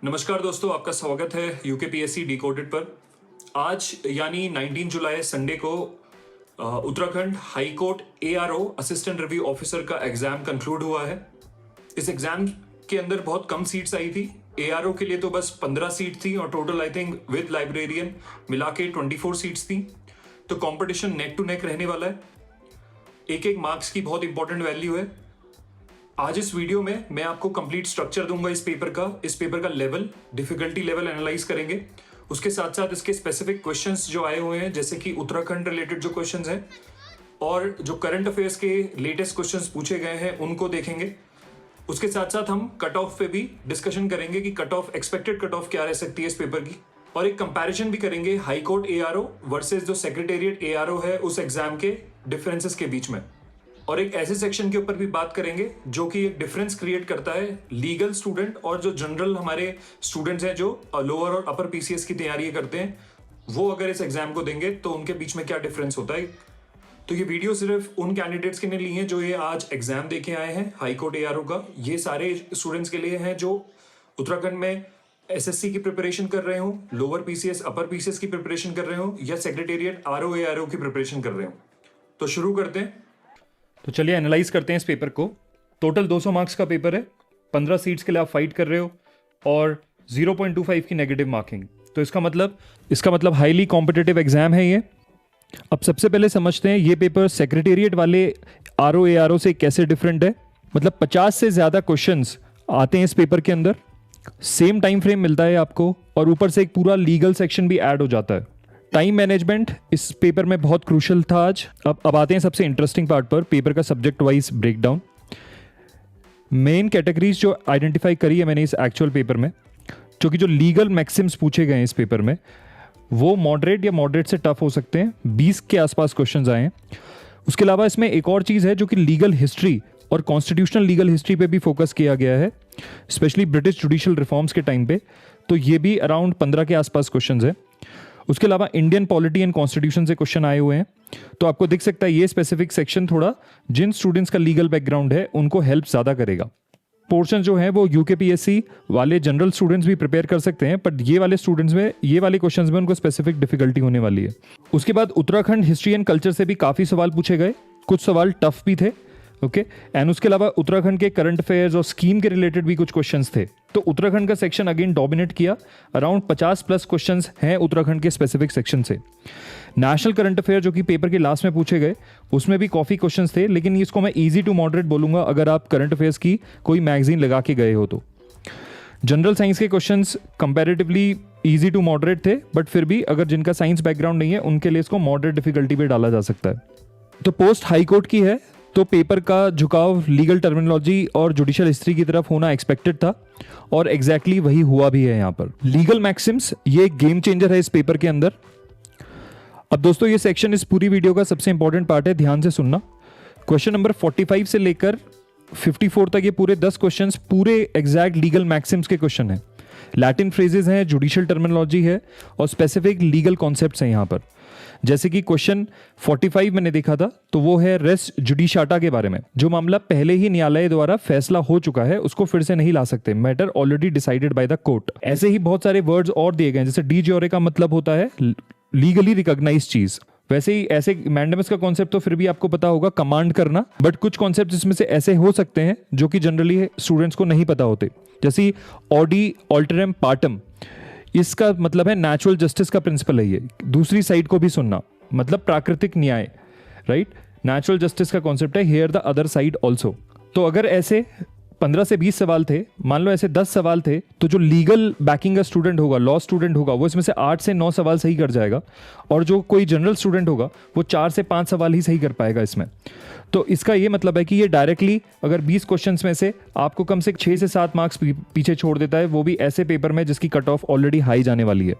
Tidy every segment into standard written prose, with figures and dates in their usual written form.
नमस्कार दोस्तों, आपका स्वागत है यूकेपीएससी डिकोडेड पर। आज यानी 19 जुलाई संडे को Uttarakhand high court ARO assistant review officer का एग्जाम कंक्लूड हुआ है। इस एग्जाम के अंदर बहुत कम सीट्स आई थी। एआरओ के लिए तो बस 15 सीट थी और total I think with librarian मिला के 24 सीट्स थी। तो कंपटीशन नेक टू नेक रहने वाला है। एक एक मार्क्स की बहुत इंपॉर्टेंट वैल्यू है। आज इस वीडियो में मैं आपको कंप्लीट स्ट्रक्चर दूंगा इस पेपर का लेवल, डिफिकल्टी लेवल एनालाइज करेंगे। उसके साथ साथ इसके स्पेसिफिक क्वेश्चंस जो आए हुए हैं, जैसे कि उत्तराखंड रिलेटेड जो क्वेश्चंस हैं और जो करंट अफेयर्स के लेटेस्ट क्वेश्चंस पूछे गए हैं उनको देखेंगे। उसके साथ साथ हम कट ऑफ पे भी डिस्कशन करेंगे कि cut off, expected cut off क्या रह सकती है इस पेपर की, और एक कंपैरिजन भी करेंगे हाई कोर्ट एआरओ वर्सेस जो सेक्रेटेरिएट एआरओ है उस एग्जाम के डिफरेंसेस के बीच में। और एक ऐसे सेक्शन के ऊपर भी बात करेंगे जो कि एक डिफरेंस क्रिएट करता है लीगल स्टूडेंट और जो जनरल हमारे स्टूडेंट्स हैं जो लोअर और अपर पीसीएस की तैयारी करते हैं, वो अगर इस एग्जाम को देंगे तो उनके बीच में क्या डिफरेंस होता है। तो ये वीडियो सिर्फ उन कैंडिडेट्स के लिए हैं जो ये आज एग्जाम दे के आए हैं हाई कोर्ट एआरओ का। ये सारे स्टूडेंट्स के लिए हैं जो उत्तराखंड में एसएससी की प्रिपरेशन कर रहे हो, लोअर पीसीएस अपर पीसीएस की प्रिपरेशन कर रहे हो, या सेक्रेटेरिएट आरओ एआरओ की प्रिपरेशन कर रहे हो। तो शुरू करते हैं। तो चलिए एनालाइज करते हैं इस पेपर को। टोटल 200 मार्क्स का पेपर है। 15 सीट्स के लिए आप फाइट कर रहे हो और 0.25 की नेगेटिव मार्किंग। तो इसका मतलब हाईली कॉम्पिटिटिव एग्जाम है ये। अब सबसे पहले समझते हैं ये पेपर सेक्रेटेरिएट वाले आरओ एआरओ से कैसे डिफरेंट है। मतलब 50 से ज़्यादा क्वेश्चंस आते हैं इस पेपर के अंदर, सेम टाइम फ्रेम मिलता है आपको, और ऊपर से एक पूरा लीगल सेक्शन भी ऐड हो जाता है। टाइम मैनेजमेंट इस पेपर में बहुत क्रूशल था आज। अब आते हैं सबसे इंटरेस्टिंग पार्ट पर, पेपर का subject wise breakdown. Main categories जो आइडेंटिफाई करी है मैंने इस एक्चुअल पेपर में, क्योंकि जो लीगल मैक्सिम्स पूछे गए हैं इस पेपर में वो मॉडरेट या मॉडरेट से टफ हो सकते हैं। 20 के आसपास क्वेश्चंस आए हैं। उसके अलावा इसमें एक और चीज़ है जो कि लीगल हिस्ट्री और कॉन्स्टिट्यूशनल लीगल हिस्ट्री पे भी फोकस किया गया है, स्पेशली ब्रिटिश जुडिशियल रिफॉर्म्स के टाइम पे। तो ये भी अराउंड 15 के आसपास क्वेश्चंस है। उसके अलावा इंडियन पॉलिटी एंड कॉन्स्टिट्यूशन से क्वेश्चन आए हुए हैं। तो आपको दिख सकता है ये स्पेसिफिक सेक्शन थोड़ा जिन स्टूडेंट्स का लीगल बैकग्राउंड है उनको हेल्प ज़्यादा करेगा। पोर्शन जो है वो यूकेपीएससी वाले जनरल स्टूडेंट्स भी प्रिपेयर कर सकते हैं, बट ये वाले स्टूडेंट्स में, ये वाले क्वेश्चंस में उनको स्पेसिफिक डिफिकल्टी होने वाली है। उसके बाद उत्तराखंड हिस्ट्री एंड कल्चर से भी काफ़ी सवाल पूछे गए, कुछ सवाल टफ भी थे। ओके एंड उसके अलावा उत्तराखंड के करंट अफेयर्स और स्कीम के रिलेटेड भी कुछ क्वेश्चंस थे। तो उत्तराखंड का सेक्शन अगेन डोमिनेट किया। अराउंड 50 प्लस क्वेश्चंस हैं उत्तराखंड के स्पेसिफिक सेक्शन से। नेशनल करंट अफेयर जो कि पेपर के लास्ट में पूछे गए, उसमें भी काफ़ी क्वेश्चंस थे, लेकिन इसको मैं ईजी टू मॉडरेट बोलूंगा अगर आप करंट अफेयर्स की कोई मैगजीन लगा के गए हो तो। जनरल साइंस के questions comparatively easy to moderate थे, बट फिर भी अगर जिनका साइंस बैकग्राउंड नहीं है उनके लिए इसको मॉडरेट डिफिकल्टी पे डाला जा सकता है। तो पोस्ट हाई कोर्ट की है, तो पेपर का झुकाव लीगल टर्मिनोलॉजी और जुडिशियल हिस्ट्री की तरफ होना एक्सपेक्टेड था, और एग्जैक्टली वही हुआ भी है यहाँ पर। लीगल मैक्सिम्स ये एक गेम चेंजर है इस पेपर के अंदर। अब दोस्तों ये सेक्शन इस पूरी वीडियो का सबसे इंपॉर्टेंट पार्ट है, ध्यान से सुनना। क्वेश्चन नंबर 45 से लेकर 54 तक ये पूरे 10 क्वेश्चंस पूरे एग्जैक्ट लीगल मैक्सिम्स के क्वेश्चन हैं। लैटिन फ्रेजेस हैं, जुडिशियल टर्मिनोलॉजी है और स्पेसिफिक लीगल कॉन्सेप्ट्स हैं यहाँ पर। जैसे कि क्वेश्चन 45 मैंने देखा था, तो वो है रेस जुडिशाटा के बारे में। जो मामला पहले ही न्यायालय द्वारा फैसला हो चुका है उसको फिर से नहीं ला सकते, matter already decided by the court. ऐसे ही बहुत सारे वर्ड्स और दिए गए हैं, जैसे डी ज्योरे का मतलब होता है लीगली रिकॉग्नाइज्ड चीज। वैसे ही ऐसे मैंडेमस का कॉन्सेप्ट तो फिर भी आपको पता होगा, कमांड करना, बट कुछ कॉन्सेप्ट इसमें से ऐसे हो सकते हैं जो कि जनरली स्टूडेंट्स को नहीं पता होते, जैसे ऑडी ऑल्टरम पार्टम। इसका मतलब है नेचुरल जस्टिस का प्रिंसिपल है ये। दूसरी साइड को भी सुनना, मतलब प्राकृतिक न्याय, राइट। नेचुरल जस्टिस का कॉन्सेप्ट है here the other side also. तो अगर ऐसे 15 से 20 सवाल थे, मान लो ऐसे 10 सवाल थे, तो जो लीगल बैकिंग का स्टूडेंट होगा, लॉ स्टूडेंट होगा, वो इसमें से 8 से 9 सवाल सही कर जाएगा, और जो कोई जनरल स्टूडेंट होगा वो 4 से 5 सवाल ही सही कर पाएगा इसमें। तो इसका ये मतलब है कि ये डायरेक्टली अगर 20 क्वेश्चंस में से आपको कम से 6 से 7 मार्क्स पीछे छोड़ देता है, वो भी ऐसे पेपर में जिसकी कट ऑफ ऑलरेडी हाई जाने वाली है।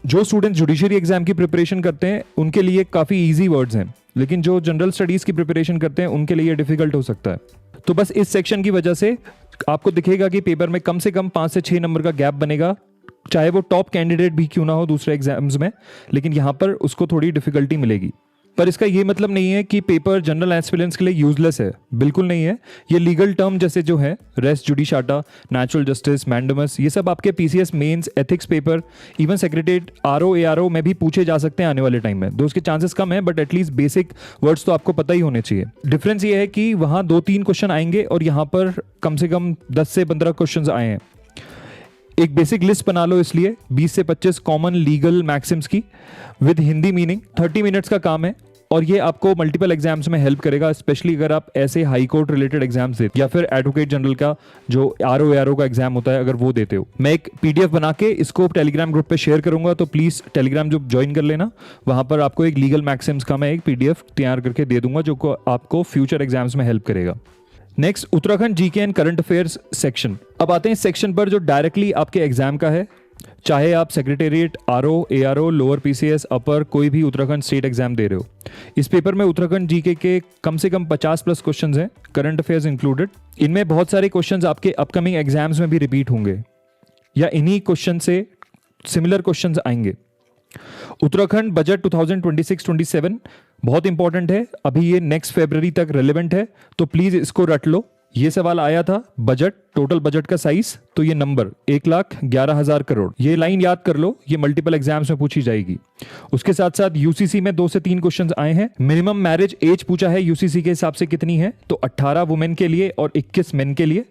जो स्टूडेंट्स जुडिशरी एग्जाम की प्रिपरेशन करते हैं उनके लिए काफ़ी ईजी वर्ड्स हैं, लेकिन जो जनरल स्टडीज़ की प्रिपरेशन करते हैं उनके लिए डिफिकल्ट हो सकता है। तो बस इस सेक्शन की वजह से आपको दिखेगा कि पेपर में कम से कम 5 से 6 नंबर का गैप बनेगा, चाहे वो टॉप कैंडिडेट भी क्यों ना हो दूसरे एग्जाम्स में, लेकिन यहाँ पर उसको थोड़ी डिफिकल्टी मिलेगी। पर इसका ये मतलब नहीं है कि पेपर जनरल एस्पिरेंट्स के लिए यूजलेस है, बिल्कुल नहीं है। ये लीगल टर्म जैसे जो है res judicata, natural justice, mandamus, ये सब आपके PCS mains, ethics paper, even secretariat, RO ARO में भी पूछे जा सकते हैं आने वाले टाइम में। दो उसके चांसेस कम है, बट एटलीस्ट बेसिक वर्ड्स तो आपको पता ही होने चाहिए। डिफरेंस ये है कि वहाँ 2-3 क्वेश्चन आएंगे और यहाँ पर कम से कम 10 से 15 क्वेश्चन आए हैं। एक बेसिक लिस्ट बना लो, इसलिए 20 से 25 कॉमन लीगल मैक्सिम्स की विद हिंदी मीनिंग। 30 मिनट्स का काम है और ये आपको मल्टीपल एग्जाम्स में हेल्प करेगा, स्पेशली अगर आप ऐसे हाई कोर्ट रिलेटेड एग्जाम्स देते या फिर एडवोकेट जनरल का जो आरओ एआरओ का एग्जाम होता है अगर वो देते हो। मैं एक पीडीएफ बना के इसको टेलीग्राम ग्रुप पे शेयर करूंगा, तो प्लीज टेलीग्राम जो ज्वाइन कर लेना। वहां पर आपको एक लीगल मैक्सिम्स का मैं एक पीडीएफ तैयार करके दे दूंगा जो आपको फ्यूचर एग्जाम्स में हेल्प करेगा। Next, Uttarakhand GK and current affairs section. अब आते हैं इस सेक्शन पर जो डायरेक्टली आपके एग्जाम का है। चाहे आप secretariat, RO, ARO, lower PCS, upper, कोई भी उत्तराखंड स्टेट एग्जाम दे रहे हो, इस पेपर में उत्तराखंड जीके के कम से कम 50+ क्वेश्चंस हैं, करंट अफेयर्स इंक्लूडेड। इनमें बहुत सारे क्वेश्चंस आपके अपकमिंग एग्जाम्स में भी रिपीट होंगे या इन्हीं क्वेश्चन से सिमिलर क्वेश्चंस आएंगे। उत्तराखंड बजट 2026-27 बहुत इंपॉर्टेंट है, अभी ये नेक्स्ट फरवरी तक रेलेवेंट है, तो प्लीज इसको रट लो। ये सवाल आया था, बजट, टोटल बजट का साइज, तो ये नंबर 1,11,000 करोड़, ये लाइन याद कर लो, ये मल्टीपल एग्जाम्स में पूछी जाएगी। उसके साथ साथ यूसीसी में 2 से 3 क्वेश्चंस आए हैं। मिनिमम मैरिज एज पूछा है यूसीसी के हिसाब से कितनी है, तो 18 वुमेन के लिए और 21 मेन के लिए।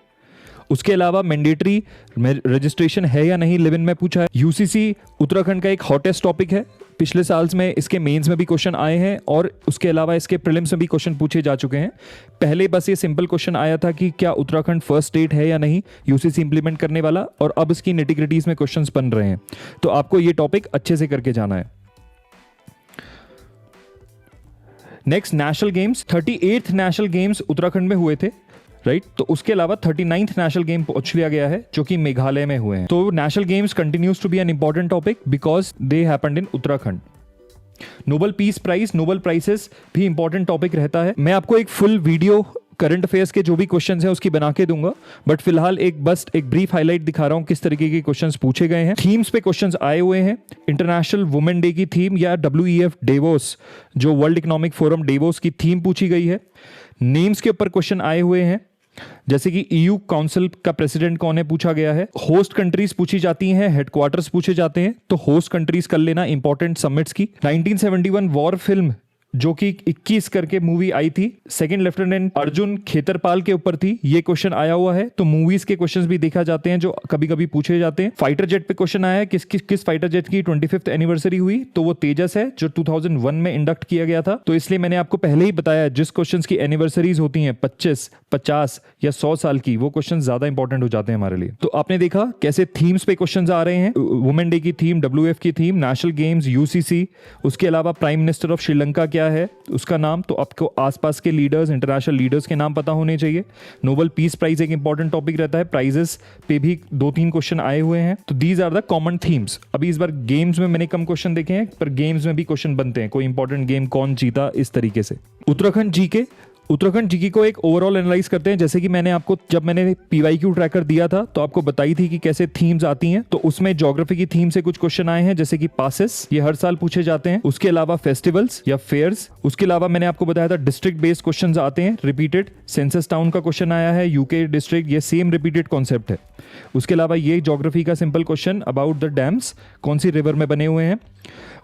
उसके अलावा मैंडेटरी रजिस्ट्रेशन है या नहीं लिव इन में पूछा है। यूसीसी उत्तराखंड का एक हॉटेस्ट टॉपिक है, पिछले साल में इसके मेंस में भी क्वेश्चन आए हैं और उसके अलावा इसके प्रीलिम्स में भी क्वेश्चन पूछे जा चुके हैं। पहले बस ये सिंपल क्वेश्चन आया था कि क्या उत्तराखंड फर्स्ट स्टेट है या नहीं यूसीसी इंप्लीमेंट करने वाला, और अब इसकी निटिग्रिटीज में क्वेश्चंस बन रहे हैं, तो आपको ये टॉपिक अच्छे से करके जाना है। Next, national games. 38th national games Uttarakhand में हुए थे, राइट, तो उसके अलावा 39th नेशनल गेम पहुंच लिया गया है जो कि मेघालय में हुए हैं। तो national games continues to be an important topic because they happened in Uttarakhand. Nobel peace prize, Nobel prizes भी इंपॉर्टेंट टॉपिक रहता है। मैं आपको एक फुल वीडियो करंट अफेयर्स के जो भी क्वेश्चंस हैं उसकी बना के दूंगा, बट फिलहाल एक ब्रीफ हाईलाइट दिखा रहा हूं किस तरीके के क्वेश्चंस पूछे गए हैं। थीम्स पे क्वेश्चंस आए हुए हैं। इंटरनेशनल वुमेन डे की थीम या WEF डेवोस, जो वर्ल्ड इकोनॉमिक फोरम डेवोस की थीम पूछी गई है। नेम्स के ऊपर क्वेश्चन आए हुए हैं, जैसे कि EU काउंसिल का प्रेसिडेंट कौन है पूछा गया है। होस्ट कंट्रीज पूछी जाती हैं, हेडक्वार्टर्स पूछे जाते हैं, तो होस्ट कंट्रीज कर लेना इंपॉर्टेंट समिट्स की। 1971 वॉर फिल्म जो कि 21 करके मूवी आई थी, सेकंड लेफ्टिनेंट अर्जुन खेतरपाल के ऊपर थी, ये क्वेश्चन आया हुआ है। तो मूवीज के क्वेश्चंस भी देखा जाते हैं जो कभी कभी पूछे जाते हैं। फाइटर जेट पे क्वेश्चन आया है, किस फाइटर जेट की 25th एनिवर्सरी हुई, तो वो तेजस है जो 2001 में इंडक्ट किया गया था। तो इसलिए मैंने आपको पहले ही बताया जिस क्वेश्चंस की एनिवर्सरीज होती हैं 25, 50 या 100 साल की, वो क्वेश्चन ज्यादा इंपॉर्टेंट हो जाते हैं हमारे लिए। तो आपने देखा कैसे थीम्स पे क्वेश्चन आ रहे हैं। वुमेन डे की थीम, WF की थीम, नेशनल गेम्स, UCC, उसके अलावा प्राइम मिनिस्टर ऑफ श्रीलंका क्या है उसका नाम, तो आपको आसपास के लीडर्स, इंटरनेशनल लीडर्स के नाम पता होने चाहिए। नोबेल पीस प्राइज एक इंपॉर्टेंट टॉपिक रहता है, प्राइजेस पे भी 2-3 क्वेश्चन आए हुए हैं। तो these are the common themes. अभी इस बार गेम्स में मैंने कम क्वेश्चन देखे हैं, पर गेम्स में भी क्वेश्चन बनते हैं, कोई इंपॉर्टेंट गेम कौन जीता, इस तरीके से। उत्तराखंड जीके को एक ओवरऑल एनालाइज करते हैं। जैसे कि मैंने आपको जब मैंने PYQ ट्रैकर दिया था तो आपको बताई थी कि कैसे थीम्स आती हैं, तो उसमें ज्योग्राफी की थीम से कुछ क्वेश्चन आए हैं, जैसे कि पासेस, ये हर साल पूछे जाते हैं। उसके अलावा फेस्टिवल्स या फेयर्स, उसके अलावा मैंने आपको बताया था डिस्ट्रिक्ट बेस्ड क्वेश्चंस आते हैं, रिपीटेड। सेंसस टाउन का क्वेश्चन आया है, UK डिस्ट्रिक्ट, ये सेम रिपीटेड कॉन्सेप्ट है। उसके अलावा ये ज्योग्राफी का simple question about the dams, कौन सी रिवर में बने हुए हैं।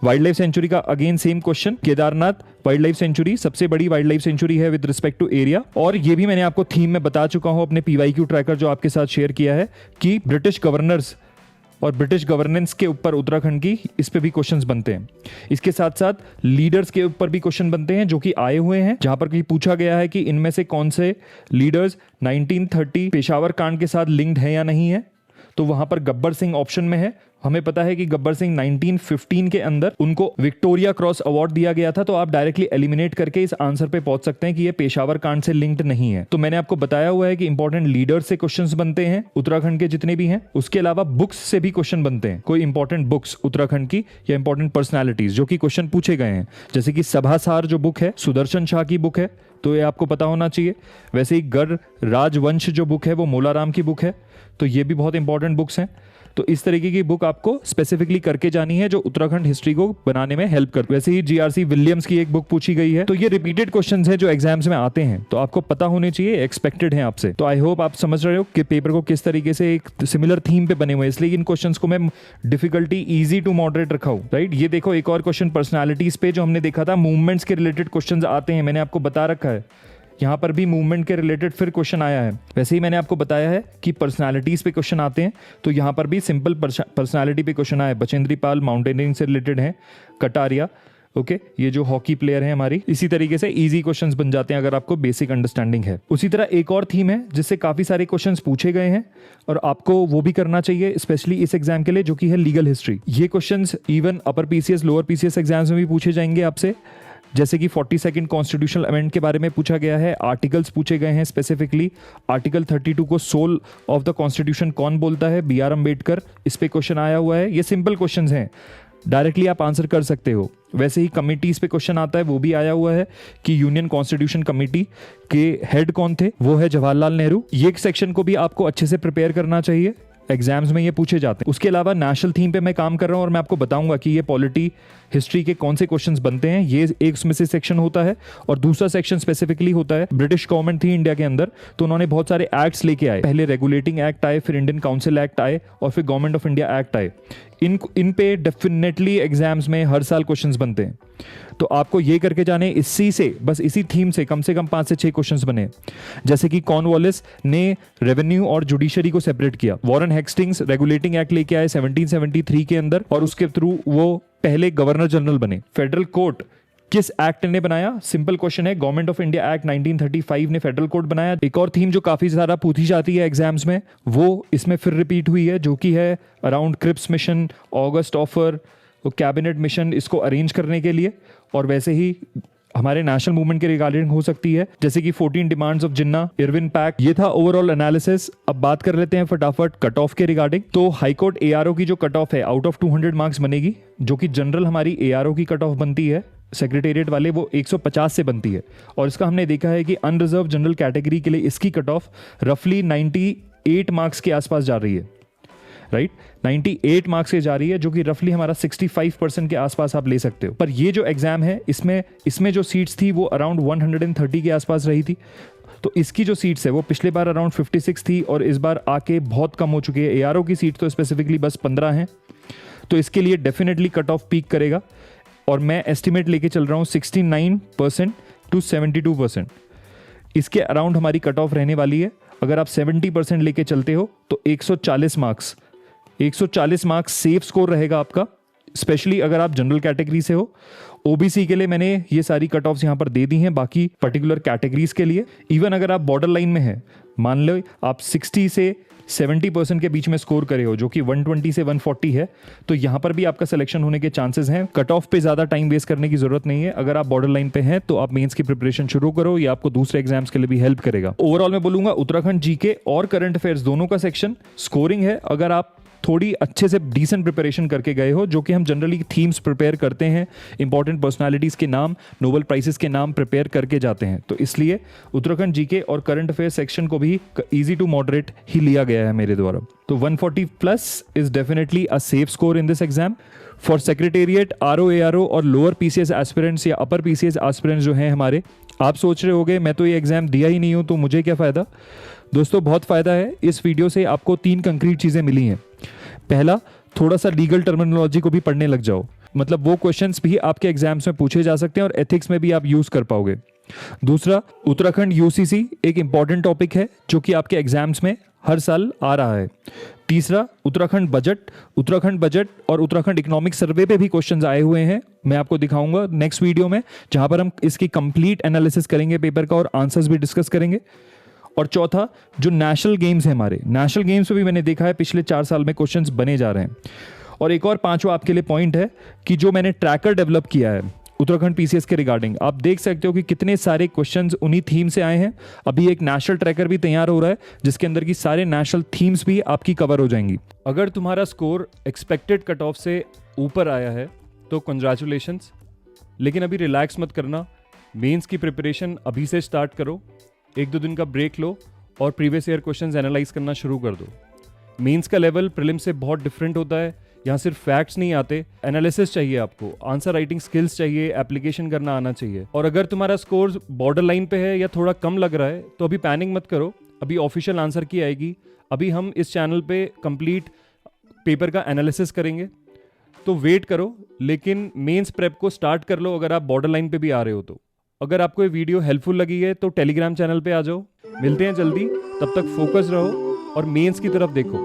वाइल्ड लाइफ सेंचुरी का again same question, Kedarnath wild life sanctuary सबसे बड़ी वाइल्ड लाइफ सेंचुरी है विद रिस्पेक्ट टू एरिया। और ये भी मैंने आपको थीम में बता चुका हूं अपने PYQ ट्रैकर जो आपके साथ शेयर किया है, कि ब्रिटिश गवर्नर्स और ब्रिटिश गवर्नेंस के ऊपर उत्तराखंड की, इस पे भी क्वेश्चंस बनते हैं। इसके साथ साथ लीडर्स के ऊपर भी क्वेश्चन बनते हैं जो कि आए हुए हैं, जहां पर पूछा गया है कि इनमें से कौन से लीडर्स 1930 पेशावर कांड के साथ लिंक्ड है या नहीं है। तो वहां पर गब्बर सिंह ऑप्शन में है। हमें पता है कि गब्बर सिंह 1915 के अंदर उनको विक्टोरिया क्रॉस अवार्ड दिया गया था, तो आप डायरेक्टली एलिमिनेट करके इस आंसर पे पहुंच सकते हैं कि ये पेशावर कांड से लिंक्ड नहीं है। तो मैंने आपको बताया हुआ है कि इंपॉर्टेंट लीडर से क्वेश्चंस बनते हैं उत्तराखंड के जितने भी हैं। उसके अलावा बुक्स से भी क्वेश्चन बनते हैं, कोई इंपॉर्टेंट बुक्स उत्तराखंड की या इंपॉर्टेंट पर्सनैलिटीज जो कि क्वेश्चन पूछे गए हैं, जैसे कि सभासार जो बुक है, सुदर्शन शाह की बुक है, तो ये आपको पता होना चाहिए। वैसे ही गढ़ राजवंश जो बुक है वो मोलाराम की बुक है, तो ये भी बहुत इंपॉर्टेंट बुक्स हैं। तो इस तरीके की बुक आपको स्पेसिफिकली करके जानी है जो उत्तराखंड हिस्ट्री को बनाने में हेल्प करती है। वैसे ही जीआरसी विलियम्स की एक बुक पूछी गई है। तो ये रिपीटेड क्वेश्चंस हैं जो एग्जाम्स में आते हैं, तो आपको पता होने चाहिए, एक्सपेक्टेड है आपसे। तो आई होप आप समझ रहे हो कि पेपर को किस तरीके से एक सिमिलर थीम पे बने हुए हैं, इसलिए इन क्वेश्चंस को मैं डिफिकल्टी इजी टू मॉडरेट रखा हूं, राइट। ये देखो एक और क्वेश्चन पर्सनालिटीज पे जो हमने देखा था, मूवमेंट्स के रिलेटेड क्वेश्चंस आते हैं, मैंने आपको बता रखा है। यहाँ पर भी मूवमेंट के रिलेटेड फिर क्वेश्चन आया है। वैसे ही मैंने आपको बताया है कि पर्सनालिटीज पे क्वेश्चन आते हैं, तो यहाँ पर भी सिंपल पर्सनालिटी पे क्वेश्चन आया है। बचेंद्री पाल माउंटेनियरिंग से रिलेटेड है, कटारिया, ओके, ये जो हॉकी प्लेयर है हमारी। इसी तरीके से इजी क्वेश्चंस बन जाते हैं अगर आपको बेसिक अंडरस्टैंडिंग है। उसी तरह एक और थीम है जिससे काफी सारे क्वेश्चंस पूछे गए हैं और आपको वो भी करना चाहिए, स्पेशली इस एग्जाम के लिए, जो कि है लीगल हिस्ट्री। ये questions even upper PCS lower PCS exams में भी पूछे जाएंगे आपसे, जैसे कि 42nd कॉन्स्टिट्यूशनल अमेंडमेंट के बारे में पूछा गया है, आर्टिकल्स पूछे गए हैं स्पेसिफिकली। आर्टिकल 32 को सोल ऑफ द कॉन्स्टिट्यूशन कौन बोलता है, बी आर अम्बेडकर, इस पे क्वेश्चन आया हुआ है। ये सिंपल क्वेश्चंस हैं, डायरेक्टली आप आंसर कर सकते हो। वैसे ही कमिटीज पे क्वेश्चन आता है, वो भी आया हुआ है कि यूनियन कॉन्स्टिट्यूशन कमेटी के हेड कौन थे, वो है जवाहरलाल नेहरू। ये सेक्शन को भी आपको अच्छे से प्रिपेयर करना चाहिए, एग्जाम्स में ये पूछे जाते हैं। उसके अलावा नेशनल थीम पे मैं काम कर रहा हूँ और मैं आपको बताऊंगा कि ये पॉलिटी हिस्ट्री के कौन से क्वेश्चंस बनते हैं। ये एक उसमें से सेक्शन होता है और दूसरा सेक्शन स्पेसिफिकली होता है, ब्रिटिश गवर्नमेंट थी इंडिया के अंदर, तो उन्होंने बहुत सारे एक्ट्स लेके आए। पहले रेगुलेटिंग एक्ट आए, फिर इंडियन काउंसिल एक्ट आए और फिर गवर्नमेंट ऑफ इंडिया एक्ट आए। इन पे डेफिनेटली एग्जाम्स में हर साल क्वेश्चंस बनते हैं, तो आपको ये करके जाने, इसी से बस इसी थीम से कम 5 से 6 क्वेश्चंस बने। जैसे कि कॉर्नवालिस ने रेवेन्यू और जुडिशरी को सेपरेट किया, वॉरेन हेस्टिंग्स रेगुलेटिंग एक्ट लेके आए 1773 के अंदर और उसके थ्रू वो पहले गवर्नर जनरल बने। फेडरल कोर्ट किस एक्ट ने बनाया, सिंपल क्वेश्चन है, गवर्नमेंट ऑफ इंडिया एक्ट 1935 ने फेडरल कोर्ट बनाया। एक और थीम जो काफी ज्यादा पूछी जाती है एग्जाम्स में, वो इसमें फिर रिपीट हुई है, जो कि है around Cripps mission, August offer, cabinet mission इसको अरेंज करने के लिए। और वैसे ही हमारे नेशनल मूवमेंट के रिगार्डिंग हो सकती है, जैसे कि 14 demands of Jinnah, Irwin pack. ये था ओवरऑल एनालिसिस। अब बात कर लेते हैं फटाफट कट ऑफ के रिगार्डिंग। तो हाई कोर्ट एआरओ की जो कट ऑफ है आउट ऑफ 200 मार्क्स बनेगी, जो कि जनरल हमारी एआरओ की कट ऑफ बनती है सेक्रेटेरिएट वाले, वो 150 से बनती है। और इसका हमने देखा है कि अनरिजर्व जनरल कैटेगरी के लिए इसकी कट ऑफ रफली 98 मार्क्स के आसपास जा रही है, राइट 98 मार्क्स से जा रही है, जो कि रफली हमारा 65% के आसपास आप ले सकते हो। पर ये जो एग्जाम है इसमें जो सीट्स थी वो अराउंड 130 के आसपास रही थी। तो इसकी जो सीट्स है वो पिछले बार अराउंड 56 थी और इस बार आके बहुत कम हो चुकी है। एआरओ की सीट तो स्पेसिफिकली बस 15 हैं, तो इसके लिए डेफिनेटली कट ऑफ पीक करेगा। और मैं एस्टिमेट लेके चल रहा हूँ 69% टू 72%, इसके अराउंड हमारी कट ऑफ रहने वाली है। अगर आप 70% लेके चलते हो तो 140 मार्क्स सेफ स्कोर रहेगा आपका, स्पेशली अगर आप जनरल कैटेगरी से हो। ओबीसी के लिए मैंने ये सारी कट ऑफ्स यहाँ पर दे दी हैं, बाकी पर्टिकुलर कैटेगरीज के लिए इवन अगर आप बॉर्डर लाइन में हैं, मान लो आप 60 से 70% के बीच में स्कोर करे हो, जो कि 120 से 140 है, तो यहाँ पर भी आपका सिलेक्शन होने के चांसेस हैं। कट ऑफ पे ज़्यादा टाइम वेस्ट करने की जरूरत नहीं है। अगर आप बॉर्डर लाइन पे हैं तो आप मेंस की प्रिपरेशन शुरू करो, ये आपको दूसरे एग्जाम्स के लिए भी हेल्प करेगा। ओवरऑल मैं बोलूंगा उत्तराखंड जीके और करंट अफेयर्स दोनों का सेक्शन स्कोरिंग है। अगर आप थोड़ी अच्छे से डिसेंट प्रिपरेशन करके गए हो, जो कि हम जनरली थीम्स प्रिपेयर करते हैं, इंपॉर्टेंट पर्सनालिटीज के नाम, नोबेल प्राइजेस के नाम प्रिपेयर करके जाते हैं, तो इसलिए उत्तराखंड जीके और करंट अफेयर सेक्शन को भी इजी टू मॉडरेट ही लिया गया है मेरे द्वारा। तो 140 plus is definitely a safe score in this exam. For secretariat, RO, ARO और लोअर पीसीएस एस्पिरेंट्स या अपर पीसीएस एस्पिरेंट्स जो हैं हमारे, आप सोच रहे होगे मैं तो ये एग्जाम दिया ही नहीं हूं तो मुझे क्या फ़ायदा। दोस्तों बहुत फ़ायदा है। इस वीडियो से आपको 3 कंक्रीट चीज़ें मिली हैं। पहला, थोड़ा सा लीगल टर्मिनोलॉजी को भी पढ़ने लग जाओ, मतलब वो क्वेश्चंस भी आपके एग्जाम्स में पूछे जा सकते हैं और एथिक्स में भी आप यूज़ कर पाओगे। दूसरा, उत्तराखंड यूसीसी एक इंपॉर्टेंट टॉपिक है जो कि आपके एग्जाम्स में हर साल आ रहा है। तीसरा, उत्तराखंड बजट और उत्तराखंड इकोनॉमिक सर्वे पे भी क्वेश्चंस आए हुए हैं, मैं आपको दिखाऊंगा नेक्स्ट वीडियो में, जहां पर हम इसकी कंप्लीट एनालिसिस करेंगे पेपर का और आंसर्स भी डिस्कस करेंगे। और चौथा, जो नेशनल गेम्स है हमारे, नेशनल गेम्स में भी मैंने देखा है पिछले 4 साल में क्वेश्चंस बने जा रहे हैं। और एक और 5वां आपके लिए पॉइंट है कि जो मैंने ट्रैकर डेवलप किया है उत्तराखंड पीसीएस के रिगार्डिंग, आप देख सकते हो कि कितने सारे क्वेश्चंस उन्हीं थीम से आए हैं। अभी एक नेशनल ट्रैकर भी तैयार हो रहा है जिसके अंदर की सारे नेशनल थीम्स भी आपकी कवर हो जाएंगी। अगर तुम्हारा स्कोर एक्सपेक्टेड कट ऑफ से ऊपर आया है तो कंग्रेचुलेशंस, लेकिन अभी रिलैक्स मत करना। मेंस की प्रिपरेशन अभी से स्टार्ट करो, 1-2 दिन का ब्रेक लो और प्रीवियस ईयर क्वेश्चंस एनालाइज करना शुरू कर दो। मेंस का लेवल प्रीलिम से बहुत डिफरेंट होता है। यहाँ सिर्फ फैक्ट्स नहीं आते, एनालिसिस चाहिए आपको, आंसर राइटिंग स्किल्स चाहिए, एप्लीकेशन करना आना चाहिए। और अगर तुम्हारा स्कोर बॉर्डर लाइन पे है या थोड़ा कम लग रहा है तो अभी पैनिक मत करो, अभी ऑफिशियल आंसर की आएगी। अभी हम इस चैनल पे कंप्लीट पेपर का एनालिसिस करेंगे, तो वेट करो। लेकिन मेंस प्रेप को स्टार्ट कर लो अगर आप बॉर्डर लाइन पे भी आ रहे हो तो। अगर आपको ये वीडियो हेल्पफुल लगी है तो टेलीग्राम चैनल पे आ जाओ। मिलते हैं जल्दी, तब तक फोकस रहो और मेंस की तरफ देखो।